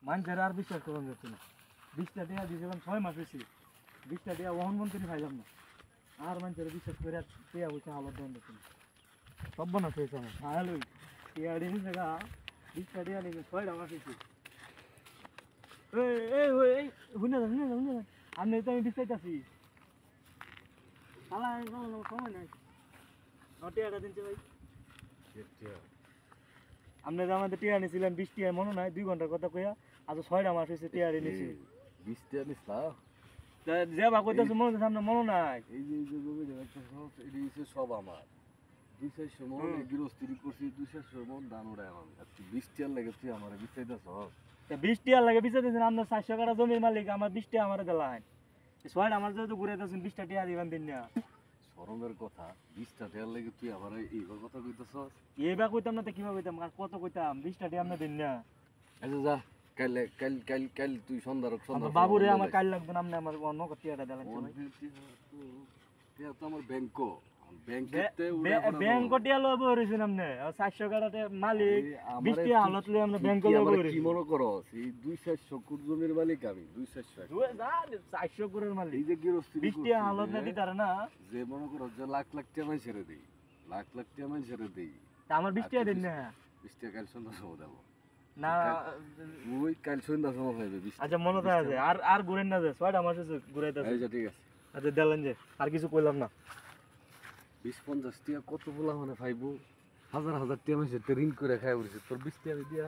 মানুষের আর বিশ্বাস করা যাচ্ছে না। 20টা টাকা দিয়েছিলাম 6 মাস হয়েছে, 20টা টাকা ওহন মন্ত্রী পাইলাম না। আর মানুষের বিশ্বাস করে টাকা পয়সা হালত দেওয়া যাচ্ছে না। সব বানা হয়েছে আমার হায়াল ওই টাকা দিয়ে টাকা 20টা টাকা নিয়ে 6টা মাস হয়েছে। শুনে যান আপনি তো আমি বিশ্বাস সময় নাই টাকাটা দিনছে ভাই। আপনি যে আমাদের টিয়া নিয়েছিলেন 20 টিয়া মনে নাই 2 ঘন্টার কথা কইয়া আজ 6টা মাস হয়েছে টিয়া নিয়েছি। 20 টাকা নিস না যে বা কইতাছে মনে সামনে মনে নাই। এই যে জমি দেখতে সব এদিকে সব আমার 2-400 মন গৃহস্থিরি করছি 2-400 মন ধান উড়ায় আমি আর 20 টাকা লাগে তুই আমারে বিচাইতাছ। 20 টিয়া লাগে বিচাইতেছেন আপনার 400 কাটা জমির মালিক আমার 20 টিয়া আমারে দিলাম। 6টা মাস যেহেতু ঘুরাইতেছেন 20টা টিয়া দিবেন দিন না। শরমের কথা 20টা টাকা লাগে তুই আমারে এইবার কথা কইতাছস। এইবার কইতাম না তো কিভাবে কইতাম আর কত কইতাম 20টা টিয়া আপনি দিন না। আচ্ছা যা কাল তুই সন্ধ্যা বাবুরে আমার কাল লাগবে না আপনি আমার অন্য টিয়াটা দিলেন তো আমার ব্যাংক ব্যাংক টিয়া লব হইছেন আপনি 400 কাটাতে মালিক 20 টিয়া হালত লই আমরা ব্যাংক লব হইছি। কি মনে করস এই 2-400 কোটি জমির মালিক আমি 400 কোটির মালিক এই যে গৃহস্থিরি 20 টিয়া হালত না দিতারে না যে মনে করস যে লাখ লাখ টাকা মাই ছেড়ে দেই লাখ লাখ টাকা মাই ছেড়ে দেই তা আমার 20 টিয়া দিন না 20 টাকা কাল সন্ধ্যা সময় দেব না ওই কাল সন্ধ্যা সময় হইবে 20। আচ্ছা মনে থাকে আর ঘুরেন না যে 6টা মাস হইছে ঘুরাইতাছে। আচ্ছা ঠিক আছে আচ্ছা দিলেন যে আর কিছু কইলাম না। 20-50 টাকা কত বলা মানে পাইবো হাজার হাজার টাকা মাই সেটা ঋণ করে খাই বলছে তোর 20 টাকা দিয়া